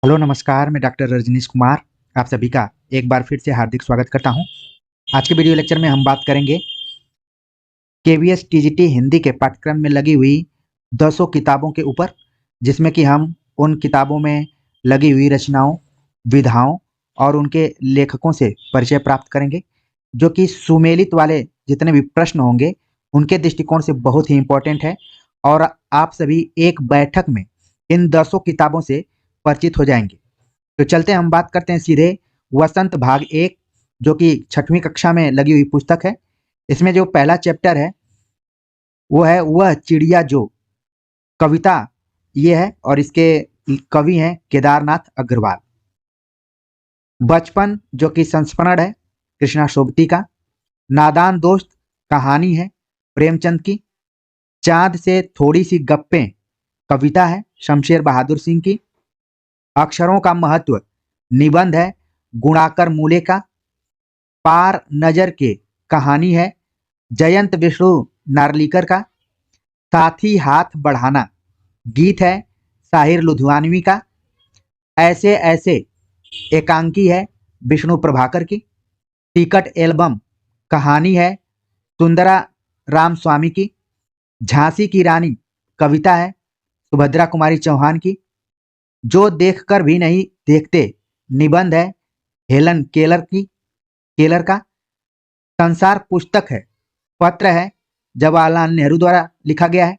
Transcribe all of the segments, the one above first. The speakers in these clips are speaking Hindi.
हेलो नमस्कार, मैं डॉक्टर रजनीश कुमार आप सभी का एक बार फिर से हार्दिक स्वागत करता हूं। आज के वीडियो लेक्चर में हम बात करेंगे केवीएस टीजीटी हिंदी के पाठ्यक्रम में लगी हुई 200 किताबों के ऊपर, जिसमें कि हम उन किताबों में लगी हुई रचनाओं, विधाओं और उनके लेखकों से परिचय प्राप्त करेंगे, जो कि सुमेलित वाले जितने भी प्रश्न होंगे उनके दृष्टिकोण से बहुत ही इम्पोर्टेंट है और आप सभी एक बैठक में इन 200 किताबों से परिचित हो जाएंगे। तो चलते हैं, हम बात करते हैं सीधे वसंत भाग एक, जो कि 6वीं कक्षा में लगी हुई पुस्तक है। इसमें जो पहला चैप्टर है वो है वह चिड़िया जो कविता, ये है और इसके कवि हैं केदारनाथ अग्रवाल। बचपन जो कि संस्मरण है कृष्णा सोबती का। नादान दोस्त कहानी है प्रेमचंद की। चांद से थोड़ी सी गप्पें कविता है शमशेर बहादुर सिंह की। अक्षरों का महत्व निबंध है गुणाकर मूले का। पार नजर के कहानी है जयंत विष्णु नार्लिकर का। साथी हाथ बढ़ाना गीत है साहिर लुधियानवी का। ऐसे ऐसे एकांकी है विष्णु प्रभाकर की। टिकट एल्बम कहानी है सुंदरा राम स्वामी की। झांसी की रानी कविता है सुभद्रा कुमारी चौहान की। जो देखकर भी नहीं देखते निबंध है हेलन केलर का। संसार पुस्तक है पत्र है जवाहरलाल नेहरू द्वारा लिखा गया है।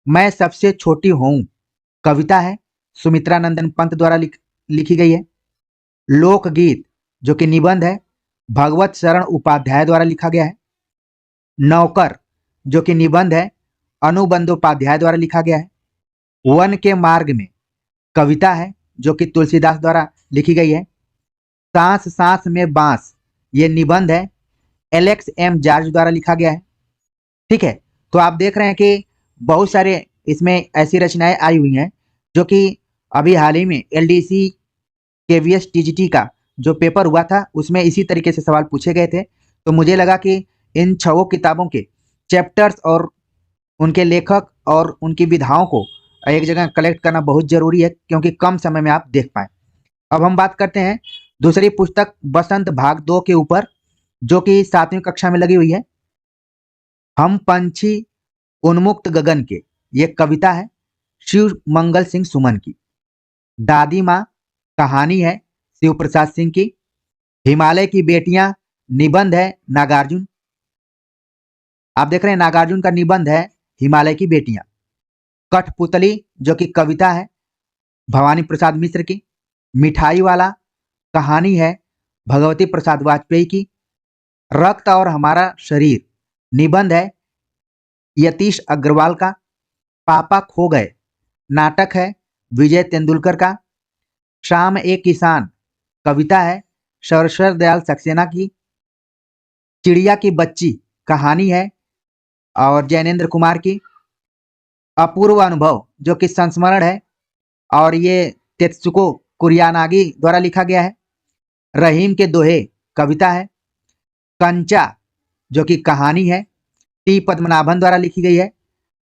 मैं सबसे छोटी हूँ कविता है सुमित्रा नंदन पंत द्वारा लिखी गई है। लोकगीत जो कि निबंध है भगवत शरण उपाध्याय द्वारा लिखा गया है। नौकर जो कि निबंध है अनु बंदोपाध्याय द्वारा लिखा गया है। वन के मार्ग में कविता है जो कि तुलसीदास द्वारा लिखी गई है। सांस सांस में बांस ये निबंध है एलेक्स एम जॉर्ज द्वारा लिखा गया है। ठीक है, तो आप देख रहे हैं कि बहुत सारे इसमें ऐसी रचनाएं आई हुई हैं जो कि अभी हाल ही में एलडीसी केवीएस टीजीटी का जो पेपर हुआ था उसमें इसी तरीके से सवाल पूछे गए थे। तो मुझे लगा कि इन 6 किताबों के चैप्टर्स और उनके लेखक और उनकी विधाओं को एक जगह कलेक्ट करना बहुत जरूरी है, क्योंकि कम समय में आप देख पाए। अब हम बात करते हैं दूसरी पुस्तक बसंत भाग 2 के ऊपर, जो कि 7वीं कक्षा में लगी हुई है। हम पंछी उन्मुक्त गगन के, ये कविता है शिव मंगल सिंह सुमन की। दादी माँ कहानी है शिव प्रसाद सिंह की। हिमालय की बेटियां निबंध है नागार्जुन। आप देख रहे हैं नागार्जुन का निबंध है हिमालय की बेटियां। कठपुतली जो कि कविता है भवानी प्रसाद मिश्र की। मिठाई वाला कहानी है भगवती प्रसाद वाजपेयी की। रक्त और हमारा शरीर निबंध है यतीश अग्रवाल का। पापा खो गए नाटक है विजय तेंदुलकर का। शाम एक किसान कविता है सरस्वती दयाल सक्सेना की। चिड़िया की बच्ची कहानी है और जैनेन्द्र कुमार की। अपूर्व अनुभव जो कि संस्मरण है और ये तेत्सुको कुरियानागी द्वारा लिखा गया है। रहीम के दोहे कविता है। कंचा जो कि कहानी है टी पद्मनाभन द्वारा लिखी गई है।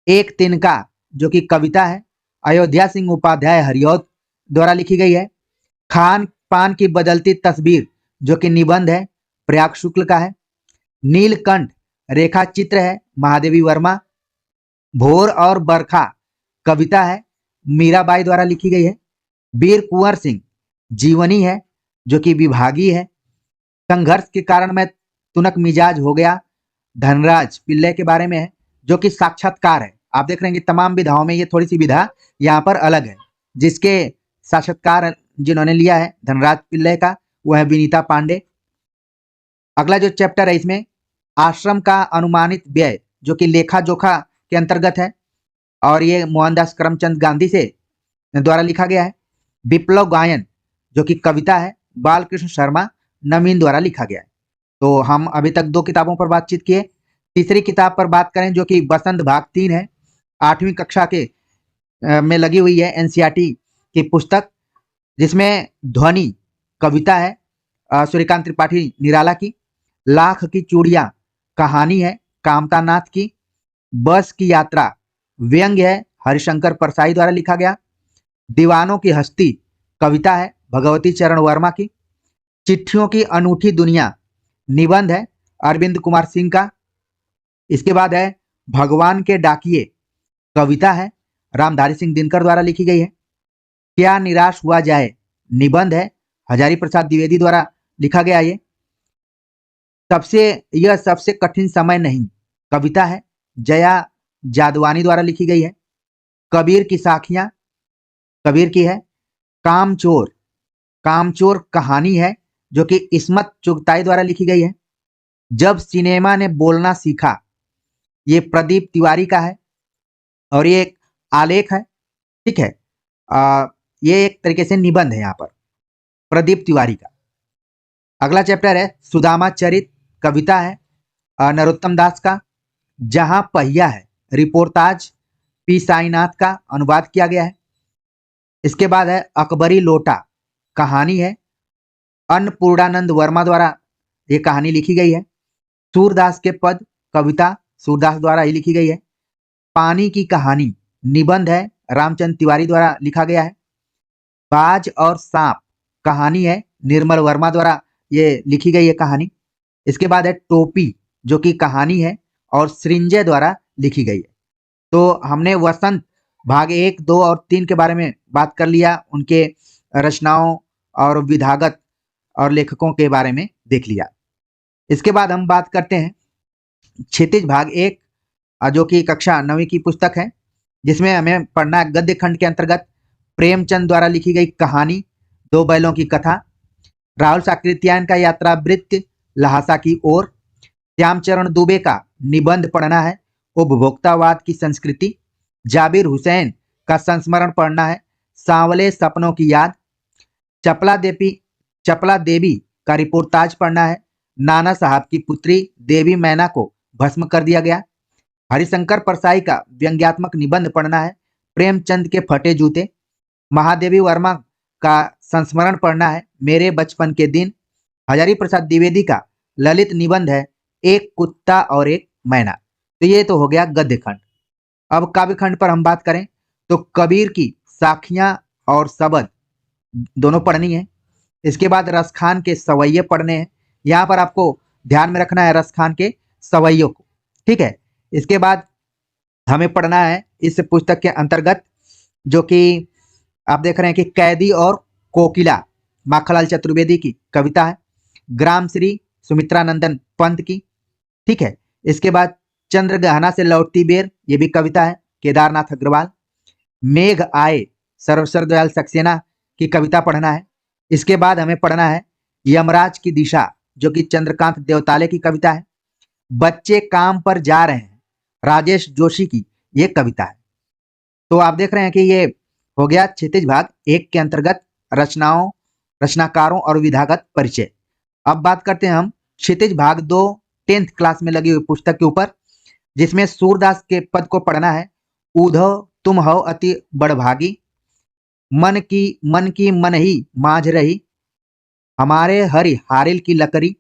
एक तिनका जो कि कविता है अयोध्या सिंह उपाध्याय हरिऔध द्वारा लिखी गई है। खान पान की बदलती तस्वीर जो कि निबंध है प्रयाग शुक्ल का है। नीलकंठ रेखा चित्र है महादेवी वर्मा। भोर और बरखा कविता है मीराबाई द्वारा लिखी गई है। वीर कुंवर सिंह जीवनी है जो कि विभागी है। संघर्ष के कारण मैं तुनक मिजाज हो गया धनराज पिल्ले के बारे में है, जो कि साक्षात्कार है। आप देख रहे हैं कि तमाम विधाओं में ये थोड़ी सी विधा यहाँ पर अलग है। जिसके साक्षात्कार जिन्होंने लिया है धनराज पिल्ले का, वह है विनीता पांडे। अगला जो चैप्टर है इसमें आश्रम का अनुमानित व्यय जो कि लेखा जोखा के अंतर्गत है और ये मोहनदास करमचंद गांधी से द्वारा लिखा गया है। विप्लव गायन जो कि कविता है बालकृष्ण शर्मा नवीन द्वारा लिखा गया है। तो हम अभी तक 2 किताबों पर बातचीत किए। तीसरी किताब पर बात करें जो कि बसंत भाग 3 है, 8वीं कक्षा के में लगी हुई है एनसीईआरटी की पुस्तक, जिसमें ध्वनि कविता है सूर्यकांत त्रिपाठी निराला की। लाख की चूड़ियां कहानी है कामता नाथ की। बस की यात्रा व्यंग्य है हरिशंकर परसाई द्वारा लिखा गया। दीवानों की हस्ती कविता है भगवती चरण वर्मा की। चिट्ठियों की अनूठी दुनिया निबंध है अरविंद कुमार सिंह का। इसके बाद है भगवान के डाकिए, कविता है रामधारी सिंह दिनकर द्वारा लिखी गई है। क्या निराश हुआ जाए, निबंध है हजारी प्रसाद द्विवेदी द्वारा लिखा गया। यह सबसे कठिन समय नहीं, कविता है जया जादवानी द्वारा लिखी गई है। कबीर की साखियां, कबीर की है। कामचोर, कामचोर कहानी है जो कि इस्मत चुगताई द्वारा लिखी गई है। जब सिनेमा ने बोलना सीखा, ये प्रदीप तिवारी का है और ये एक आलेख है, ठीक है। ये एक तरीके से निबंध है यहाँ पर प्रदीप तिवारी का। अगला चैप्टर है सुदामा चरित, कविता है नरोत्तम दास का। जहां पहिया है, रिपोर्टाज पी साईनाथ का अनुवाद किया गया है। इसके बाद है अकबरी लोटा, कहानी है अन्नपूर्णानंद वर्मा द्वारा ये कहानी लिखी गई है। सूरदास के पद, कविता सूरदास द्वारा ही लिखी गई है। पानी की कहानी, निबंध है रामचंद्र तिवारी द्वारा लिखा गया है। बाज और सांप, कहानी है निर्मल वर्मा द्वारा ये लिखी गई है कहानी। इसके बाद है टोपी, जो कि कहानी है और सृंजय द्वारा लिखी गई है। तो हमने वसंत भाग 1, 2 और 3 के बारे में बात कर लिया, उनके रचनाओं और विधागत और लेखकों के बारे में देख लिया। इसके बाद हम बात करते हैं क्षितिज भाग 1, जो कि कक्षा 9वीं की पुस्तक है, जिसमें हमें पढ़ना है गद्य खंड के अंतर्गत प्रेमचंद द्वारा लिखी गई कहानी दो बैलों की कथा। राहुल साकृत्यायन का यात्रा वृत्त लहासा की ओर। श्यामचरण दुबे का निबंध पढ़ना है उपभोक्तावाद की संस्कृति। जाबिर हुसैन का संस्मरण पढ़ना है सांवले सपनों की याद। चपला देवी का रिपोर्टाज पढ़ना है नाना साहब की पुत्री देवी मैना को भस्म कर दिया गया। हरिशंकर परसाई का व्यंग्यात्मक निबंध पढ़ना है प्रेमचंद के फटे जूते। महादेवी वर्मा का संस्मरण पढ़ना है मेरे बचपन के दिन। हजारी प्रसाद द्विवेदी का ललित निबंध है एक कुत्ता और एक मैना। तो ये तो हो गया गद्य खंड। अब काव्य खंड पर हम बात करें तो कबीर की साखियां और सबद दोनों पढ़नी है। इसके बाद रसखान के सवैये पढ़ने हैं। यहाँ पर आपको ध्यान में रखना है रसखान के सवैयों को, ठीक है। इसके बाद हमें पढ़ना है इस पुस्तक के अंतर्गत, जो कि आप देख रहे हैं कि कैदी और कोकिला माखनलाल चतुर्वेदी की कविता है। ग्राम श्री सुमित्रा नंदन पंत की, ठीक है। इसके बाद चंद्रगहना से लौटती बेर, ये भी कविता है केदारनाथ अग्रवाल। मेघ आए सर्वसर दयाल सक्सेना की कविता पढ़ना है। इसके बाद हमें पढ़ना है यमराज की दिशा, जो कि चंद्रकांत देवताले की कविता है। बच्चे काम पर जा रहे हैं, राजेश जोशी की ये कविता है। तो आप देख रहे हैं कि ये हो गया क्षितिज भाग 1 के अंतर्गत रचनाओं, रचनाकारों और विधागत परिचय। अब बात करते हैं हम क्षितिज भाग 2 10th क्लास में लगी हुई पुस्तक के ऊपर, जिसमें सूरदास के पद को पढ़ना है ऊधो तुम हो अति बड़भागी। मन की मन ही मांझ रही, हमारे हरि हारिल की लकड़ी।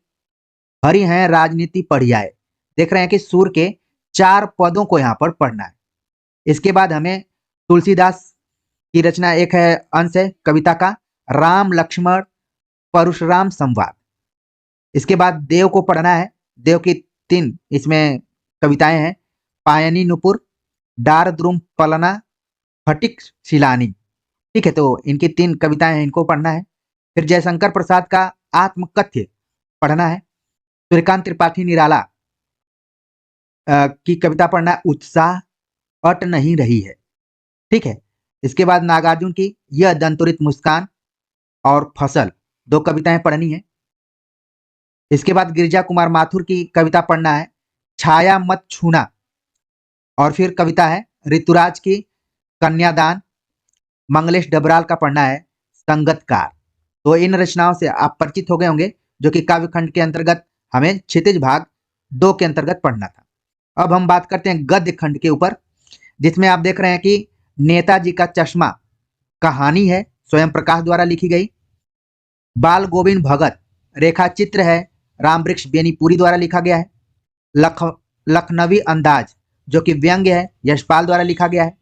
हरि हैं राजनीति पढ़ियाए। देख रहे हैं कि सूर के 4 पदों को यहाँ पर पढ़ना है। इसके बाद हमें तुलसीदास की रचना एक है अंश है कविता का राम लक्ष्मण परशुराम संवाद। इसके बाद देव को पढ़ना है। देव की 3 इसमें कविताएं हैं पायनी नुपुर, डार द्रुम पलना, फटिक शिलानी, ठीक है। तो इनकी 3 कविताएं हैं, इनको पढ़ना है। फिर जयशंकर प्रसाद का आत्मकथ्य पढ़ना है। सूर्यकांत त्रिपाठी निराला की कविता पढ़ना है उत्साह अट नहीं रही है, ठीक है। इसके बाद नागार्जुन की यह दंतुरित मुस्कान और फसल 2 कविताएं पढ़नी है। इसके बाद गिरिजा कुमार माथुर की कविता पढ़ना है छाया मत छूना। और फिर कविता है ऋतुराज की कन्यादान। मंगलेश डबराल का पढ़ना है संगतकार। तो इन रचनाओं से आप परिचित हो गए होंगे, जो कि काव्य खंड के अंतर्गत हमें क्षितिज भाग 2 के अंतर्गत पढ़ना था। अब हम बात करते हैं गद्य खंड के ऊपर, जिसमें आप देख रहे हैं कि नेताजी का चश्मा कहानी है स्वयं प्रकाश द्वारा लिखी गई। बाल गोविंद भगत रेखा चित्र है रामवृक्ष बेनीपुरी द्वारा लिखा गया है। लखनवी अंदाज जो कि व्यंग्य है यशपाल द्वारा लिखा गया है।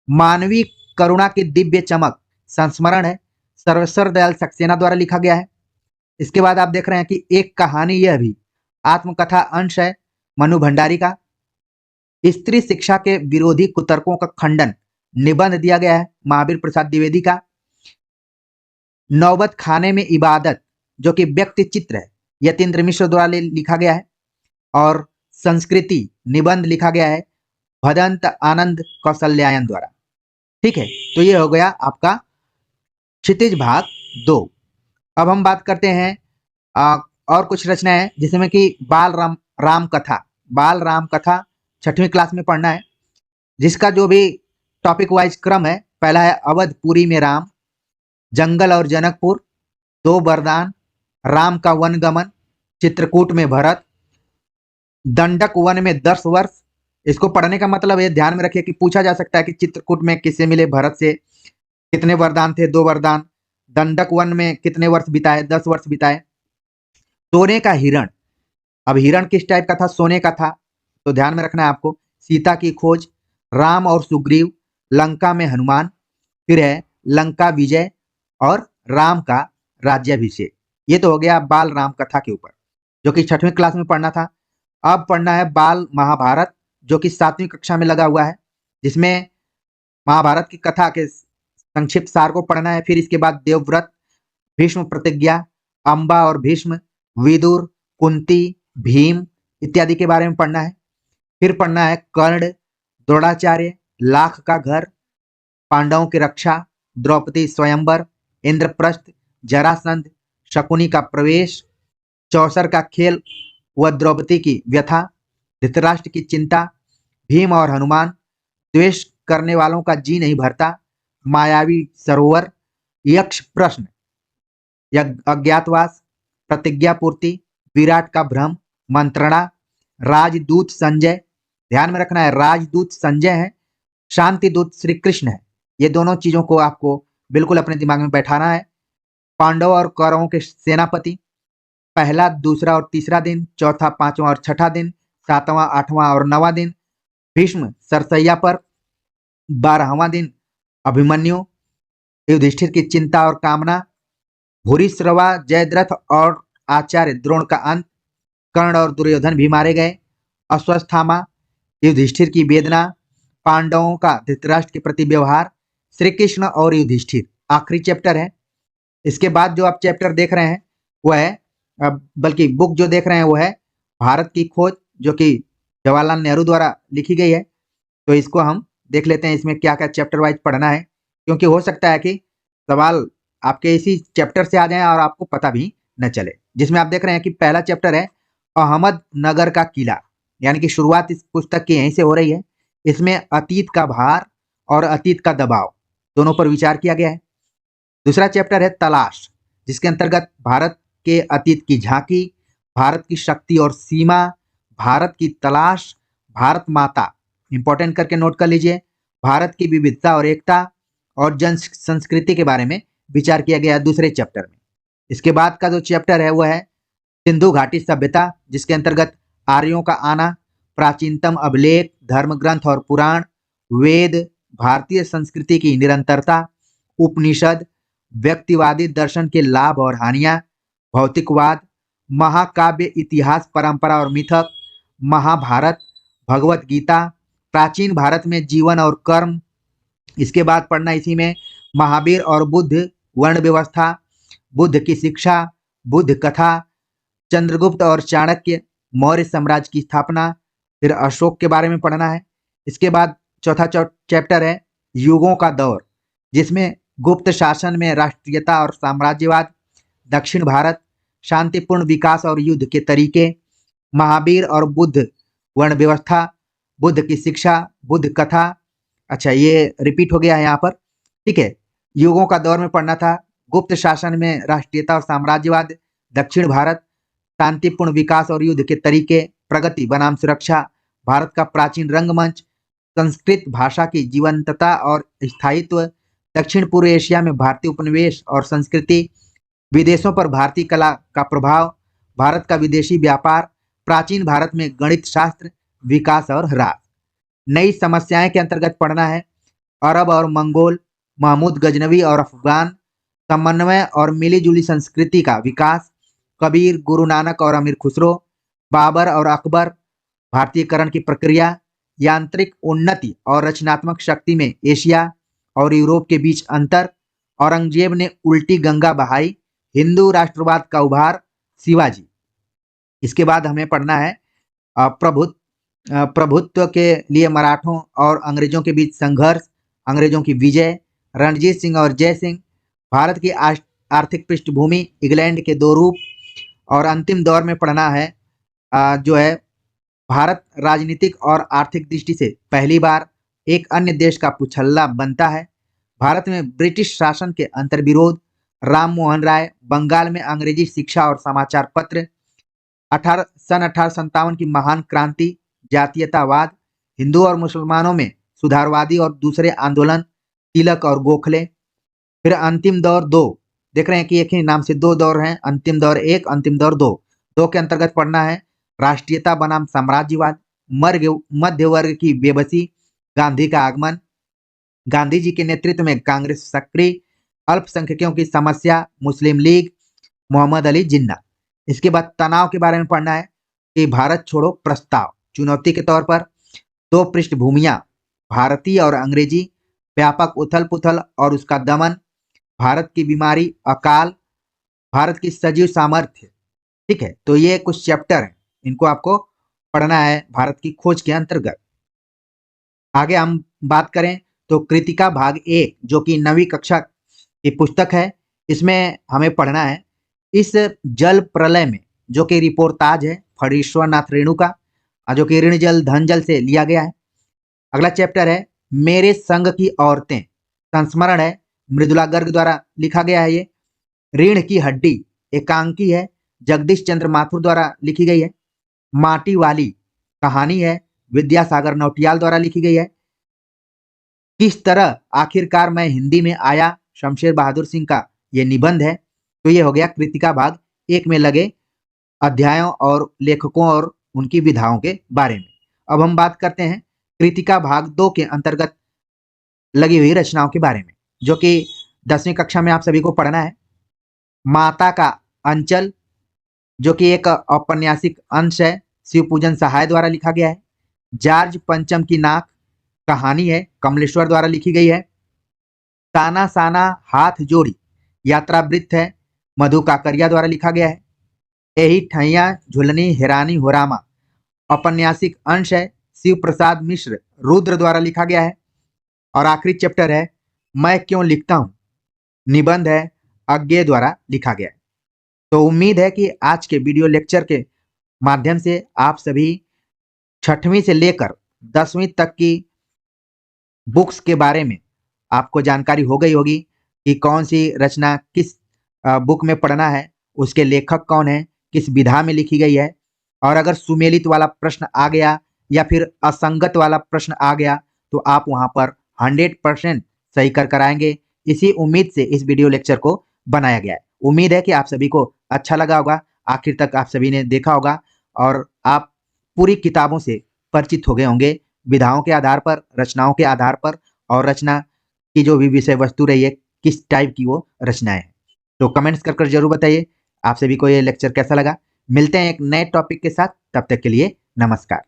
मानवीय करुणा की दिव्य चमक संस्मरण है सर्वेश्वर दयाल सक्सेना द्वारा लिखा गया है। इसके बाद आप देख रहे हैं कि एक कहानी, यह भी आत्मकथा अंश है मनु भंडारी का। स्त्री शिक्षा के विरोधी कुतर्कों का खंडन निबंध दिया गया है महावीर प्रसाद द्विवेदी का। नौबत खाने में इबादत जो कि व्यक्ति चित्र है, यतीन्द्र मिश्र द्वारा लिखा गया है। और संस्कृति निबंध लिखा गया है भदंत आनंद कौशल्यायन द्वारा। ठीक है, तो ये हो गया आपका क्षितिज भाग 2। अब हम बात करते हैं और कुछ रचनाएं, जिसमें कि बाल राम कथा 6वीं क्लास में पढ़ना है, जिसका जो भी टॉपिक वाइज क्रम है, पहला है अवधपुरी में राम, जंगल और जनकपुर, 2 वरदान, राम का वनगमन, चित्रकूट में भरत, दंडक वन में 10 वर्ष। इसको पढ़ने का मतलब ये ध्यान में रखिए कि पूछा जा सकता है कि चित्रकूट में किससे मिले भरत से, कितने वरदान थे, 2 वरदान, दंडक वन में कितने वर्ष बिताए, 10 वर्ष बिताए। सोने का हिरण, अब हिरण किस टाइप का था, सोने का था, तो ध्यान में रखना है आपको। सीता की खोज, राम और सुग्रीव, लंका में हनुमान, फिर है लंका विजय और राम का राज्याभिषेक। ये तो हो गया बाल राम कथा के ऊपर, जो कि 6वीं क्लास में पढ़ना था। अब पढ़ना है बाल महाभारत, जो कि 7वीं कक्षा में लगा हुआ है, जिसमें महाभारत की कथा के संक्षिप्त सार को पढ़ना है। फिर इसके बाद देवव्रत, भीष्म प्रतिज्ञा, अंबा और भीष्म, विदुर, कुंती, भीम इत्यादि के बारे में पढ़ना है। फिर पढ़ना है कर्ण, द्रोणाचार्य, लाख का घर, पांडवों की रक्षा, द्रौपदी स्वयंवर, इंद्रप्रस्थ, जरासंध, शकुनी का प्रवेश, चौसर का खेल व द्रौपदी की व्यथा, धृतराष्ट्र की चिंता, भीम और हनुमान, द्वेष करने वालों का जी नहीं भरता, मायावी सरोवर, यक्ष प्रश्न, अज्ञातवास, प्रतिज्ञा पूर्ति, विराट का भ्रम, मंत्रणा, राजदूत संजय, ध्यान में रखना है राजदूत संजय है, शांति दूत श्री कृष्ण है। ये दोनों चीजों को आपको बिल्कुल अपने दिमाग में बैठाना है। पांडव और कौरवों के सेनापति, पहला, दूसरा और तीसरा दिन, चौथा, पांचवा और छठा दिन, 7वां, 8वां और 9वां दिन, भीष्म सरसैया पर, 12वां दिन, अभिमन्यु, युधिष्ठिर की चिंता और कामना, भूरिश्रवा, जयद्रथ और आचार्य द्रोण का अंत, कर्ण और दुर्योधन भी मारे गए, अश्वत्थामा, युधिष्ठिर की वेदना, पांडवों का धृतराष्ट्र के प्रति व्यवहार, श्री कृष्ण और युधिष्ठिर आखिरी चैप्टर है। इसके बाद जो आप चैप्टर देख रहे हैं वह है, बल्कि बुक जो देख रहे हैं वो है भारत की खोज, जो कि जवाहरलाल नेहरू द्वारा लिखी गई है। तो इसको हम देख लेते हैं, इसमें क्या क्या चैप्टर वाइज पढ़ना है, क्योंकि हो सकता है कि सवाल आपके इसी चैप्टर से आ जाए और आपको पता भी न चले। जिसमें आप देख रहे हैं कि पहला चैप्टर है अहमदनगर का किला, यानी कि शुरुआत इस पुस्तक की यहीं से हो रही है। इसमें अतीत का भार और अतीत का दबाव दोनों पर विचार किया गया है। दूसरा चैप्टर है तलाश, जिसके अंतर्गत भारत के अतीत की झांकी, भारत की शक्ति और सीमा, भारत की तलाश, भारत माता, इंपॉर्टेंट करके नोट कर लीजिए, भारत की विविधता और एकता और जन संस्कृति के बारे में विचार किया गया दूसरे चैप्टर में। इसके बाद का जो चैप्टर है वह है सिंधु घाटी सभ्यता, जिसके अंतर्गत आर्यों का आना, प्राचीनतम अभिलेख, धर्म ग्रंथ और पुराण, वेद, भारतीय संस्कृति की निरंतरता, उपनिषद, व्यक्तिवादी दर्शन के लाभ और हानियां, भौतिकवाद, महाकाव्य, इतिहास, परंपरा और मिथक, महाभारत, भगवत गीता, प्राचीन भारत में जीवन और कर्म। इसके बाद पढ़ना इसी में महावीर और बुद्ध, वर्ण व्यवस्था, बुद्ध की शिक्षा, बुद्ध कथा, चंद्रगुप्त और चाणक्य, मौर्य साम्राज्य की स्थापना, फिर अशोक के बारे में पढ़ना है। इसके बाद चौथा चैप्टर है युगों का दौर, जिसमें गुप्त शासन में राष्ट्रीयता और साम्राज्यवाद, दक्षिण भारत, शांतिपूर्ण विकास और युद्ध के तरीके, महावीर और बुद्ध, वर्ण व्यवस्था, बुद्ध की शिक्षा, बुद्ध कथा। अच्छा, ये रिपीट हो गया है यहाँ पर, ठीक है। युगों का दौर में पढ़ना था गुप्त शासन में राष्ट्रीयता और साम्राज्यवाद, दक्षिण भारत, शांतिपूर्ण विकास और युद्ध के तरीके, प्रगति बनाम सुरक्षा, भारत का प्राचीन रंगमंच, संस्कृत भाषा की जीवंतता और स्थायित्व, दक्षिण पूर्व एशिया में भारतीय उपनिवेश और संस्कृति, विदेशों पर भारतीय कला का प्रभाव, भारत का विदेशी व्यापार, प्राचीन भारत में गणित शास्त्र, विकास और ह्रास। नई समस्याएं के अंतर्गत पढ़ना है अरब और मंगोल, महमूद गजनवी और अफगान, समन्वय और मिलीजुली संस्कृति का विकास, कबीर, गुरु नानक और अमीर खुसरो, बाबर और अकबर, भारतीयकरण की प्रक्रिया, यांत्रिक उन्नति और रचनात्मक शक्ति में एशिया और यूरोप के बीच अंतर, औरंगजेब ने उल्टी गंगा बहाई, हिंदू राष्ट्रवाद का उभार, शिवाजी। इसके बाद हमें पढ़ना है प्रभुत्व के लिए मराठों और अंग्रेजों के बीच संघर्ष, अंग्रेजों की विजय, रणजीत सिंह और जय सिंह, भारत की आर्थिक पृष्ठभूमि, इंग्लैंड के दो रूप, और अंतिम दौर में पढ़ना है जो है भारत राजनीतिक और आर्थिक दृष्टि से पहली बार एक अन्य देश का पुछल्ला बनता है, भारत में ब्रिटिश शासन के अंतर्विरोध, राम मोहन राय, बंगाल में अंग्रेजी शिक्षा और समाचार पत्र, 1857 की महान क्रांति, जातीयतावाद, हिंदू और मुसलमानों में सुधारवादी और दूसरे आंदोलन, तिलक और गोखले। फिर अंतिम दौर दो, देख रहे हैं कि एक ही नाम से दो दौर हैं, अंतिम दौर एक, अंतिम दौर दो। दो के अंतर्गत पढ़ना है राष्ट्रीयता बनाम साम्राज्यवाद, मध्य वर्ग की बेबसी, गांधी का आगमन, गांधी जी के नेतृत्व में कांग्रेस सक्रिय, अल्पसंख्यकों की समस्या, मुस्लिम लीग, मोहम्मद अली जिन्ना। इसके बाद तनाव के बारे में पढ़ना है कि भारत छोड़ो प्रस्ताव, चुनौती के तौर पर दो पृष्ठभूमियां, भारतीय और अंग्रेजी, व्यापक उथल पुथल और उसका दमन, भारत की बीमारी, अकाल, भारत की सजीव सामर्थ्य। ठीक है, तो ये कुछ चैप्टर हैं, इनको आपको पढ़ना है भारत की खोज के अंतर्गत। आगे हम बात करें तो कृतिका भाग एक, जो कि 9वीं कक्षा की पुस्तक है, इसमें हमें पढ़ना है इस जल प्रलय में, जो कि रिपोर्टाज है फणीश्वरनाथ रेणु का, जो कि ऋण जल धन जल से लिया गया है। अगला चैप्टर है मेरे संग की औरतें, संस्मरण है मृदुला गर्ग द्वारा लिखा गया है। ये ऋण की हड्डी एकांकी है, जगदीश चंद्र माथुर द्वारा लिखी गई है। माटी वाली कहानी है, विद्यासागर नौटियाल द्वारा लिखी गई है। किस तरह आखिरकार मैं हिंदी में आया, शमशेर बहादुर सिंह का ये निबंध है। तो ये हो गया कृतिका भाग एक में लगे अध्यायों और लेखकों और उनकी विधाओं के बारे में। अब हम बात करते हैं कृतिका भाग दो के अंतर्गत लगी हुई रचनाओं के बारे में, जो कि 10वीं कक्षा में आप सभी को पढ़ना है। माता का अंचल, जो कि एक औपन्यासिक अंश है, शिव पूजन सहाय द्वारा लिखा गया है। जॉर्ज पंचम की नाक कहानी है, कमलेश्वर द्वारा लिखी गई है। ताना साना हाथ जोड़ी यात्रा वृत्त है, मधु काकरिया द्वारा लिखा गया है। यही ठैया झुलनी हिरानी होरामा औपन्यासिक अंश है, शिव प्रसाद मिश्र रुद्र द्वारा लिखा गया है। और आखिरी चैप्टर है मैं क्यों लिखता हूं, निबंध है, अज्ञे द्वारा लिखा गया है। तो उम्मीद है कि आज के वीडियो लेक्चर के माध्यम से आप सभी 6वीं से लेकर 10वीं तक की बुक्स के बारे में आपको जानकारी हो गई होगी कि कौन सी रचना किस बुक में पढ़ना है, उसके लेखक कौन है, किस विधा में लिखी गई है। और अगर सुमेलित वाला प्रश्न आ गया या फिर असंगत वाला प्रश्न आ गया तो आप वहां पर 100% सही कर आएंगे। इसी उम्मीद से इस वीडियो लेक्चर को बनाया गया है। उम्मीद है कि आप सभी को अच्छा लगा होगा, आखिर तक आप सभी ने देखा होगा और आप पूरी किताबों से परिचित हो गए होंगे, विधाओं के आधार पर, रचनाओं के आधार पर, और रचना की जो भी विषय वस्तु रही है किस टाइप की वो रचनाएं हैं। तो कमेंट्स कर जरूर बताइए आप सभी को ये लेक्चर कैसा लगा। मिलते हैं एक नए टॉपिक के साथ, तब तक के लिए नमस्कार।